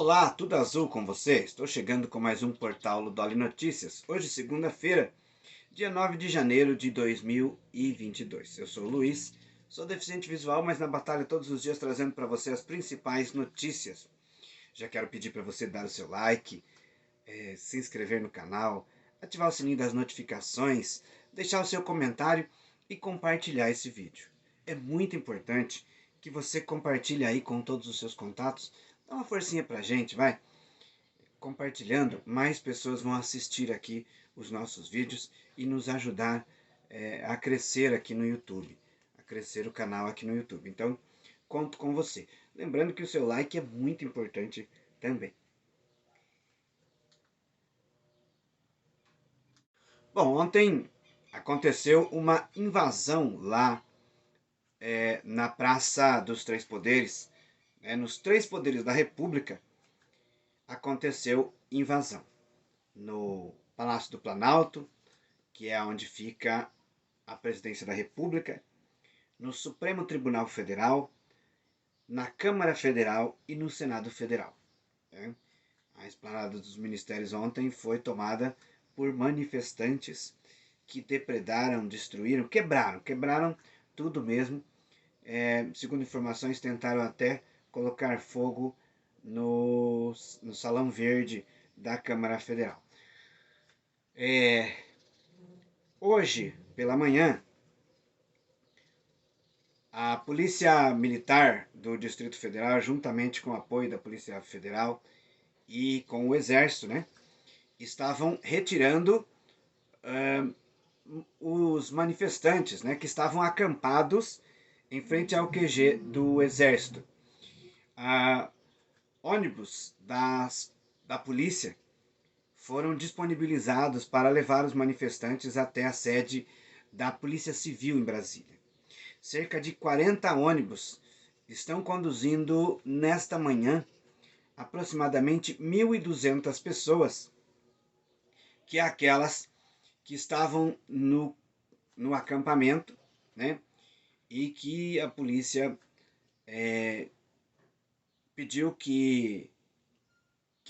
Olá, tudo azul com você? Estou chegando com mais um Portal Ludoli Notícias. Hoje, segunda-feira, dia 9 de janeiro de 2022. Eu sou o Luiz, sou deficiente visual, mas na batalha todos os dias trazendo para você as principais notícias. Já quero pedir para você dar o seu like, se inscrever no canal, ativar o sininho das notificações, deixar o seu comentário e compartilhar esse vídeo. É muito importante que você compartilhe aí com todos os seus contatos. Dá uma forcinha pra gente, vai! Compartilhando, mais pessoas vão assistir aqui os nossos vídeos e nos ajudar a crescer aqui no YouTube, a crescer o canal aqui no YouTube. Então, conto com você. Lembrando que o seu like é muito importante também. Bom, ontem aconteceu uma invasão lá na Praça dos Três Poderes, nos Três Poderes da República, aconteceu invasão. No Palácio do Planalto, que é onde fica a Presidência da República, no Supremo Tribunal Federal, na Câmara Federal e no Senado Federal. A esplanada dos ministérios ontem foi tomada por manifestantes que depredaram, destruíram, quebraram tudo mesmo. Segundo informações, tentaram até colocar fogo no Salão Verde da Câmara Federal. Hoje, pela manhã, a Polícia Militar do Distrito Federal, juntamente com o apoio da Polícia Federal e com o Exército, estavam retirando os manifestantes, que estavam acampados em frente ao QG do Exército. Ônibus da polícia foram disponibilizados para levar os manifestantes até a sede da Polícia Civil em Brasília. Cerca de 40 ônibus estão conduzindo nesta manhã aproximadamente 1.200 pessoas, que é aquelas que estavam no acampamento, e que a polícia pediu que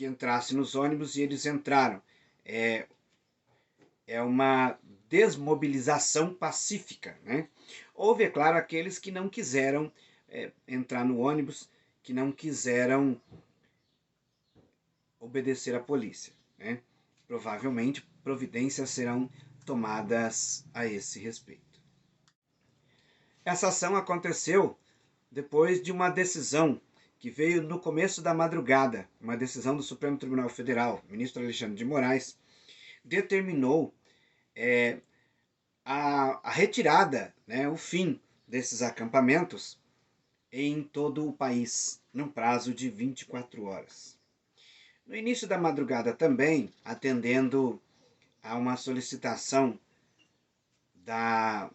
entrasse nos ônibus e eles entraram. É uma desmobilização pacífica, Houve, é claro, aqueles que não quiseram entrar no ônibus, que não quiseram obedecer à polícia, Provavelmente providências serão tomadas a esse respeito. Essa ação aconteceu depois de uma decisão que veio no começo da madrugada, uma decisão do Supremo Tribunal Federal. O ministro Alexandre de Moraes determinou a retirada, o fim desses acampamentos em todo o país, num prazo de 24 horas. No início da madrugada também, atendendo a uma solicitação da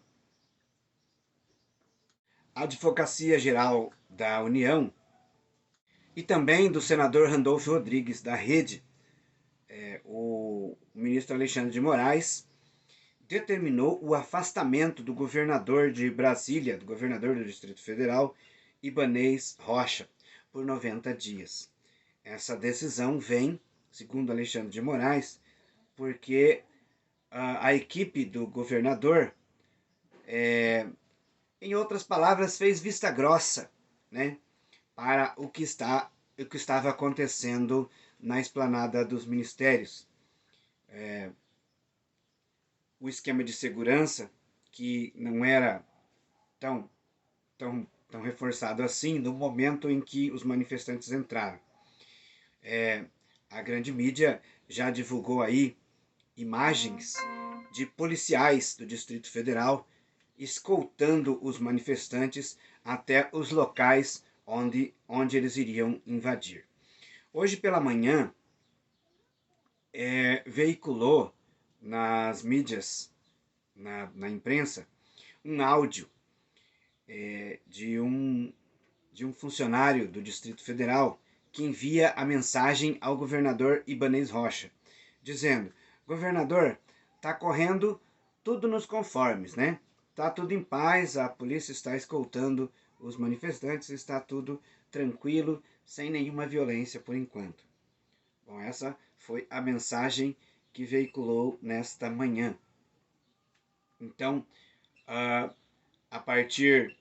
Advocacia Geral da União e também do senador Randolfo Rodrigues, da Rede, o ministro Alexandre de Moraes determinou o afastamento do governador de Brasília, do governador do Distrito Federal, Ibanez Rocha, por 90 dias. Essa decisão vem, segundo Alexandre de Moraes, porque a equipe do governador, em outras palavras, fez vista grossa, para o que estava acontecendo na esplanada dos ministérios. O esquema de segurança, que não era tão reforçado assim no momento em que os manifestantes entraram. A grande mídia já divulgou aí imagens de policiais do Distrito Federal escoltando os manifestantes até os locais onde eles iriam invadir. Hoje pela manhã, veiculou nas mídias, na imprensa, um áudio de um funcionário do Distrito Federal que envia a mensagem ao governador Ibanez Rocha, dizendo: governador, está correndo tudo nos conformes, Está tudo em paz, a polícia está escoltando os manifestantes, está tudo tranquilo, sem nenhuma violência por enquanto. Bom, essa foi a mensagem que veiculou nesta manhã. Então, a partir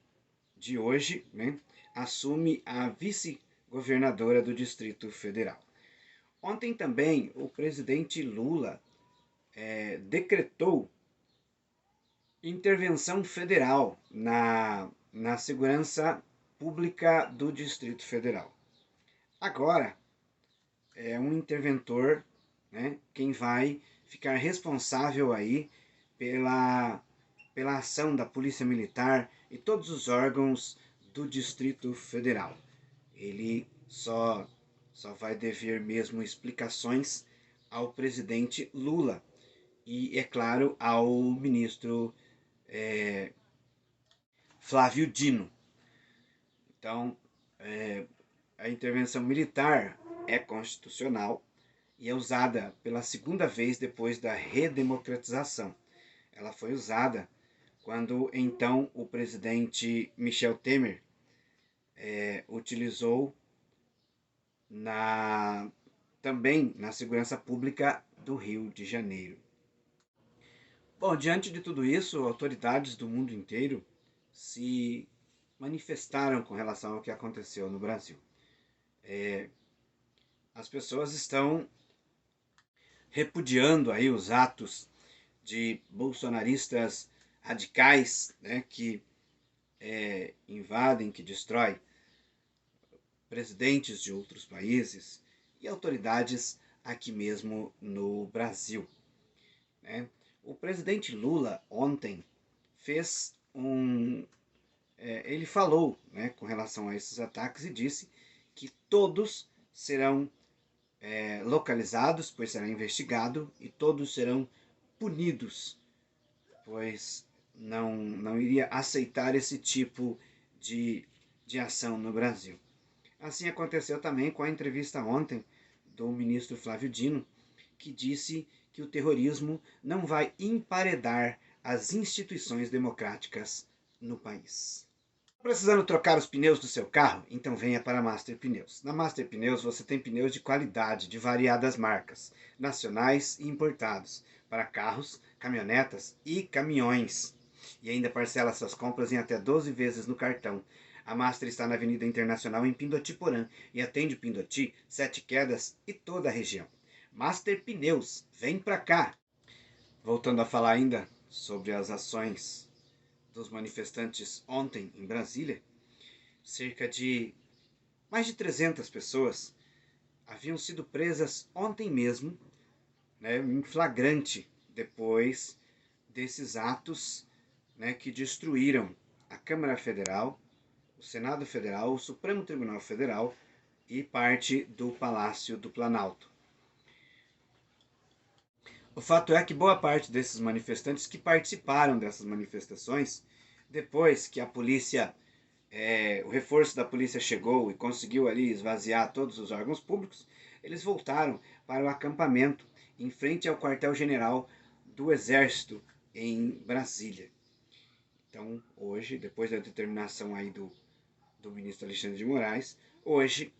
de hoje, né, assume a vice-governadora do Distrito Federal. Ontem também o presidente Lula decretou intervenção federal na segurança pública do Distrito Federal. Agora, é um interventor, né, quem vai ficar responsável aí pela ação da Polícia Militar e todos os órgãos do Distrito Federal. Ele só vai dever mesmo explicações ao presidente Lula e, é claro, ao ministro Flávio Dino. Então, a intervenção militar é constitucional e é usada pela segunda vez depois da redemocratização. Ela foi usada quando então o presidente Michel Temer utilizou também na segurança pública do Rio de Janeiro. Bom, diante de tudo isso, autoridades do mundo inteiro se manifestaram com relação ao que aconteceu no Brasil. As pessoas estão repudiando aí os atos de bolsonaristas radicais, né, que invadem, que destroem presidentes de outros países e autoridades aqui mesmo no Brasil, né? O presidente Lula ontem fez ele falou, né, com relação a esses ataques e disse que todos serão localizados, pois será investigado, e todos serão punidos, pois não iria aceitar esse tipo de ação no Brasil. Assim aconteceu também com a entrevista ontem do ministro Flávio Dino, que disse que o terrorismo não vai emparedar as instituições democráticas no país. Precisando trocar os pneus do seu carro? Então venha para a Master Pneus. Na Master Pneus você tem pneus de qualidade, de variadas marcas, nacionais e importados, para carros, caminhonetas e caminhões. E ainda parcela suas compras em até 12 vezes no cartão. A Master está na Avenida Internacional em Pindotiporã e atende Pindoti, Sete Quedas e toda a região. Master Pneus, vem pra cá! Voltando a falar ainda sobre as ações dos manifestantes ontem em Brasília, mais de 300 pessoas haviam sido presas ontem mesmo, né, em flagrante, depois desses atos, né, que destruíram a Câmara Federal, o Senado Federal, o Supremo Tribunal Federal e parte do Palácio do Planalto. O fato é que boa parte desses manifestantes que participaram dessas manifestações, depois que a polícia, o reforço da polícia chegou e conseguiu ali esvaziar todos os órgãos públicos, eles voltaram para o acampamento em frente ao quartel-general do Exército em Brasília. Então, hoje, depois da determinação aí do ministro Alexandre de Moraes, hoje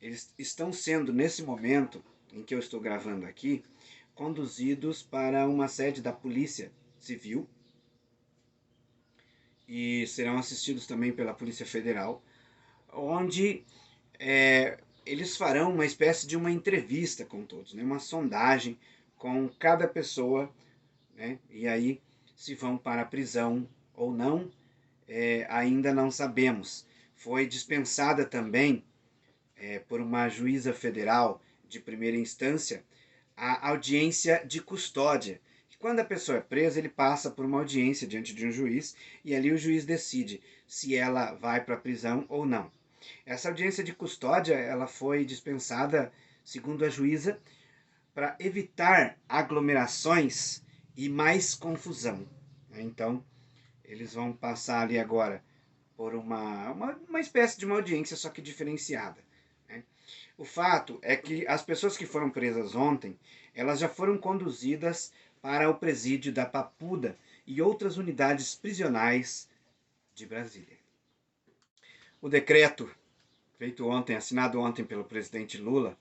eles estão sendo, nesse momento em que eu estou gravando aqui, conduzidos para uma sede da Polícia Civil e serão assistidos também pela Polícia Federal, onde eles farão uma espécie de uma entrevista com todos, né? Uma sondagem com cada pessoa, né? E aí, se vão para a prisão ou não, ainda não sabemos. Foi dispensada também por uma juíza federal de primeira instância a audiência de custódia. Quando a pessoa é presa, ele passa por uma audiência diante de um juiz e ali o juiz decide se ela vai para a prisão ou não. Essa audiência de custódia ela foi dispensada, segundo a juíza, para evitar aglomerações e mais confusão. Então, eles vão passar ali agora por uma espécie de uma audiência, só que diferenciada. O fato é que as pessoas que foram presas ontem, elas já foram conduzidas para o presídio da Papuda e outras unidades prisionais de Brasília. O decreto feito ontem, assinado ontem pelo presidente Lula,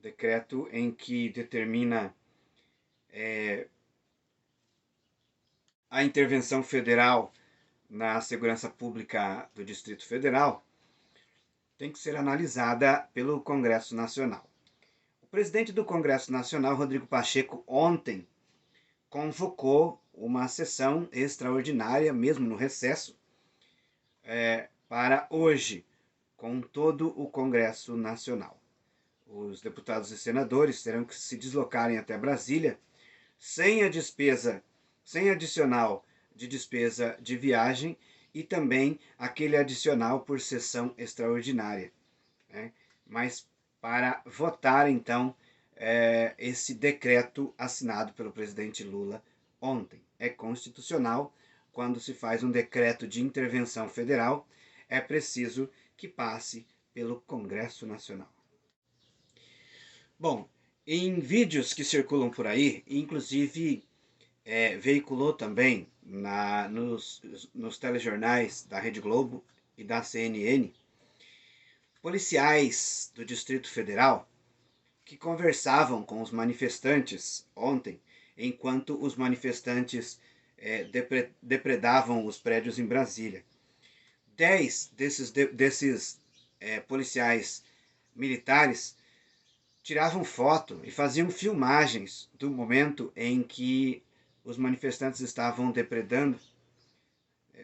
decreto em que determina a intervenção federal na segurança pública do Distrito Federal, tem que ser analisada pelo Congresso Nacional. O presidente do Congresso Nacional, Rodrigo Pacheco, ontem convocou uma sessão extraordinária, mesmo no recesso, para hoje, com todo o Congresso Nacional. Os deputados e senadores terão que se deslocarem até Brasília sem adicional de despesa de viagem e também aquele adicional por sessão extraordinária, né? Mas para votar, então, esse decreto assinado pelo presidente Lula ontem. É constitucional, quando se faz um decreto de intervenção federal, é preciso que passe pelo Congresso Nacional. Bom, em vídeos que circulam por aí, inclusive veiculou também nos telejornais da Rede Globo e da CNN, policiais do Distrito Federal que conversavam com os manifestantes ontem, enquanto os manifestantes depredavam os prédios em Brasília. 10 desses policiais militares tiravam foto e faziam filmagens do momento em que os manifestantes estavam depredando,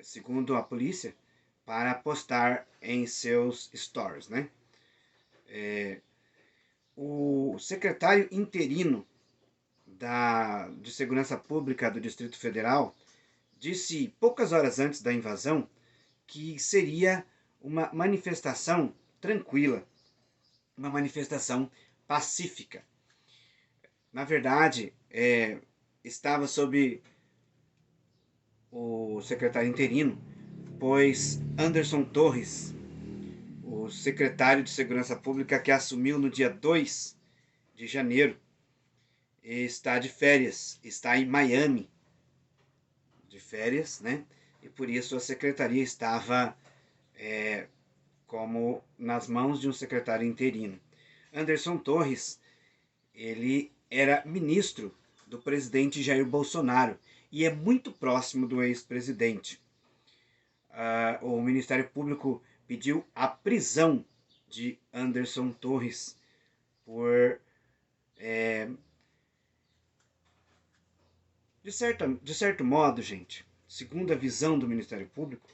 segundo a polícia, para postar em seus stories, né? O secretário interino de Segurança Pública do Distrito Federal disse poucas horas antes da invasão que seria uma manifestação tranquila, uma manifestação pacífica. Na verdade, estava sob o secretário interino, pois Anderson Torres, o secretário de Segurança Pública que assumiu no dia 2 de janeiro, está de férias, está em Miami de férias, né? E por isso a secretaria estava como nas mãos de um secretário interino. Anderson Torres, ele era ministro do presidente Jair Bolsonaro e é muito próximo do ex-presidente. O Ministério Público pediu a prisão de Anderson Torres por de certo modo, gente, segundo a visão do Ministério Público,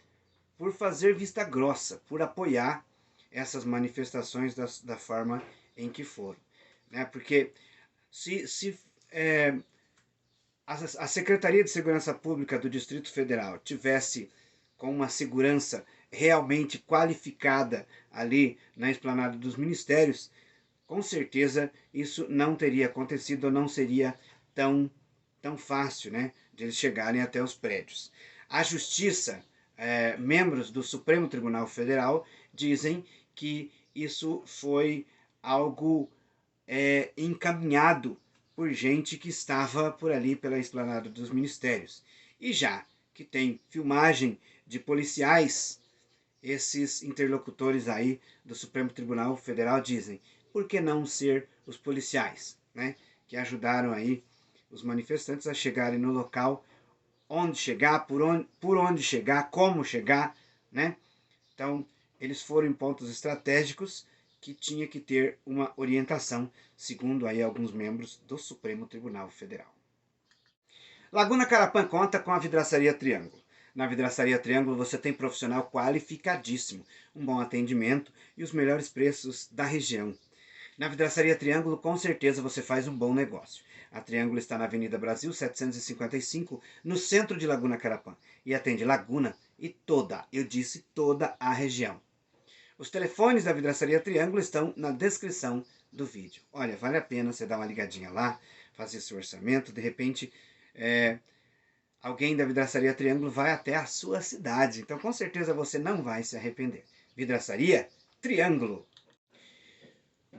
por fazer vista grossa, por apoiar essas manifestações da forma em que foram, né? Porque se a Secretaria de Segurança Pública do Distrito Federal tivesse com uma segurança realmente qualificada ali na esplanada dos ministérios, com certeza isso não teria acontecido, ou não seria tão fácil, né, de eles chegarem até os prédios. A Justiça, membros do Supremo Tribunal Federal, dizem que isso foi algo encaminhado por gente que estava por ali pela esplanada dos ministérios. E já que tem filmagem de policiais, esses interlocutores aí do Supremo Tribunal Federal dizem: por que não ser os policiais, né, que ajudaram aí os manifestantes a chegarem no local, onde chegar, por onde chegar, como chegar, né? Então, eles foram em pontos estratégicos que tinha que ter uma orientação, segundo aí alguns membros do Supremo Tribunal Federal. Laguna Carapã conta com a Vidraçaria Triângulo. Na Vidraçaria Triângulo você tem profissional qualificadíssimo, um bom atendimento e os melhores preços da região. Na Vidraçaria Triângulo, com certeza você faz um bom negócio. A Triângulo está na Avenida Brasil 755, no centro de Laguna Carapã, e atende Laguna e toda, eu disse toda a região. Os telefones da Vidraçaria Triângulo estão na descrição do vídeo. Olha, vale a pena você dar uma ligadinha lá, fazer seu orçamento, de repente alguém da Vidraçaria Triângulo vai até a sua cidade, então com certeza você não vai se arrepender. Vidraçaria Triângulo.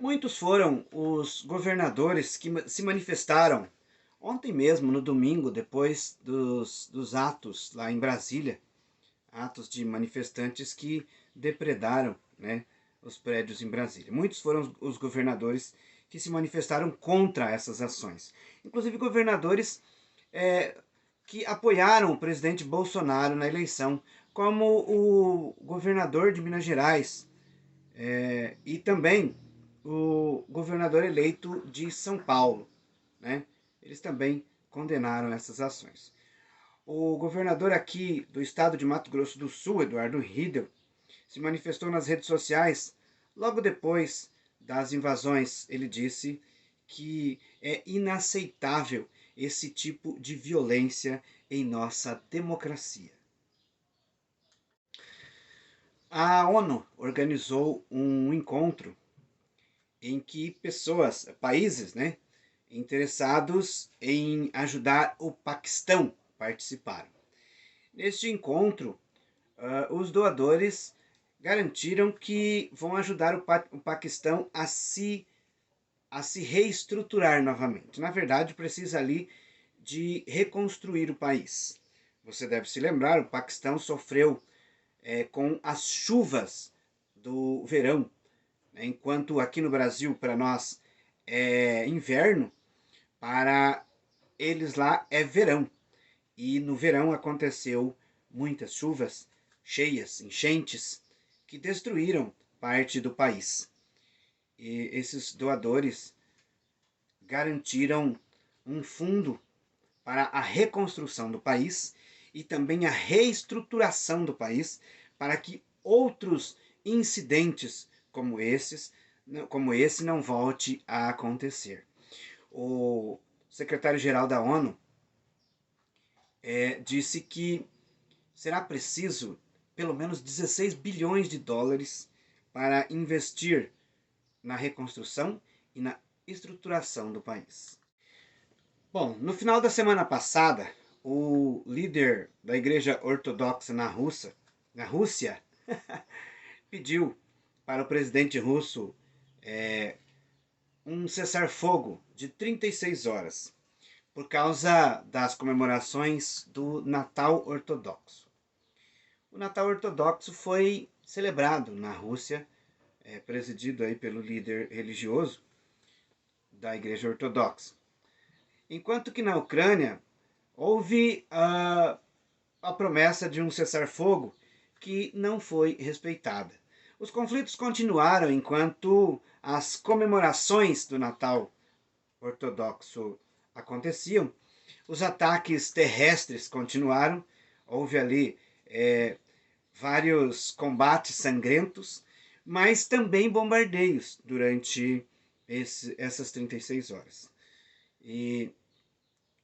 Muitos foram os governadores que se manifestaram ontem mesmo, no domingo, depois dos atos lá em Brasília, atos de manifestantes que depredaram, né, os prédios em Brasília. Muitos foram os governadores que se manifestaram contra essas ações. Inclusive governadores que apoiaram o presidente Bolsonaro na eleição, como o governador de Minas Gerais e também o governador eleito de São Paulo, né? Eles também condenaram essas ações. O governador aqui do estado de Mato Grosso do Sul, Eduardo Riedel, se manifestou nas redes sociais logo depois das invasões. Ele disse que é inaceitável esse tipo de violência em nossa democracia. A ONU organizou um encontro em que países, né, interessados em ajudar o Paquistão participaram. Neste encontro, os doadores garantiram que vão ajudar o Paquistão a se reestruturar novamente. Na verdade, precisa ali de reconstruir o país. Você deve se lembrar, o Paquistão sofreu com as chuvas do verão, né? Enquanto aqui no Brasil, para nós, é inverno, para eles lá é verão. E no verão aconteceu muitas chuvas, cheias, enchentes, que destruíram parte do país. E esses doadores garantiram um fundo para a reconstrução do país e também a reestruturação do país para que outros incidentes como esse não volte a acontecer. O secretário-geral da ONU disse que será preciso pelo menos 16 bilhões de dólares para investir na reconstrução e na estruturação do país. Bom, no final da semana passada, o líder da Igreja Ortodoxa na Rússia, pediu para o presidente russo um cessar-fogo de 36 horas, por causa das comemorações do Natal Ortodoxo. O Natal Ortodoxo foi celebrado na Rússia, presidido aí pelo líder religioso da Igreja Ortodoxa. Enquanto que na Ucrânia houve a promessa de um cessar-fogo que não foi respeitada. Os conflitos continuaram enquanto as comemorações do Natal Ortodoxo aconteciam. Os ataques terrestres continuaram. Houve ali vários combates sangrentos, mas também bombardeios durante essas 36 horas. E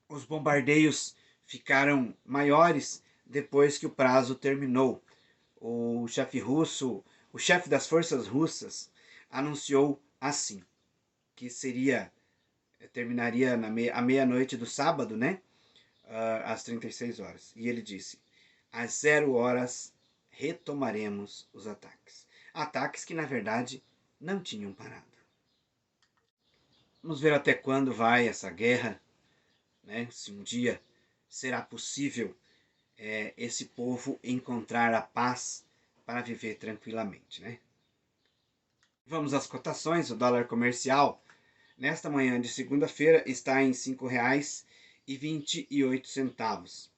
os bombardeios ficaram maiores depois que o prazo terminou. O chefe das forças russas, anunciou assim, que terminaria à meia-noite do sábado, né? Às 36 horas. E ele disse, às 0 horas retomaremos os ataques. Ataques que, na verdade, não tinham parado. Vamos ver até quando vai essa guerra, né? Se um dia será possível esse povo encontrar a paz para viver tranquilamente, né? Vamos às cotações. O dólar comercial nesta manhã de segunda-feira está em R$ 5,28.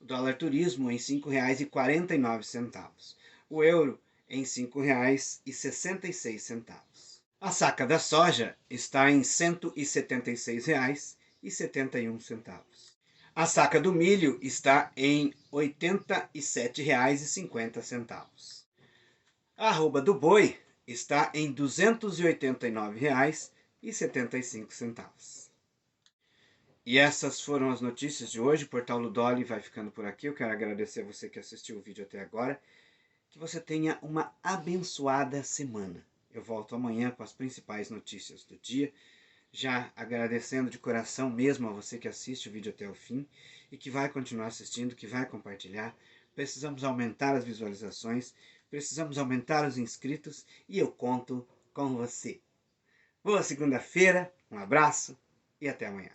O dólar turismo em R$ 5,49. O euro em R$ 5,66. A saca da soja está em R$ 176,71. A saca do milho está em R$ 87,50. A arroba do boi está em R$ 289,75. E essas foram as notícias de hoje. O Portal Ludoli vai ficando por aqui. Eu quero agradecer a você que assistiu o vídeo até agora. Que você tenha uma abençoada semana. Eu volto amanhã com as principais notícias do dia. Já agradecendo de coração mesmo a você que assiste o vídeo até o fim e que vai continuar assistindo, que vai compartilhar. Precisamos aumentar as visualizações, precisamos aumentar os inscritos e eu conto com você. Boa segunda-feira, um abraço e até amanhã.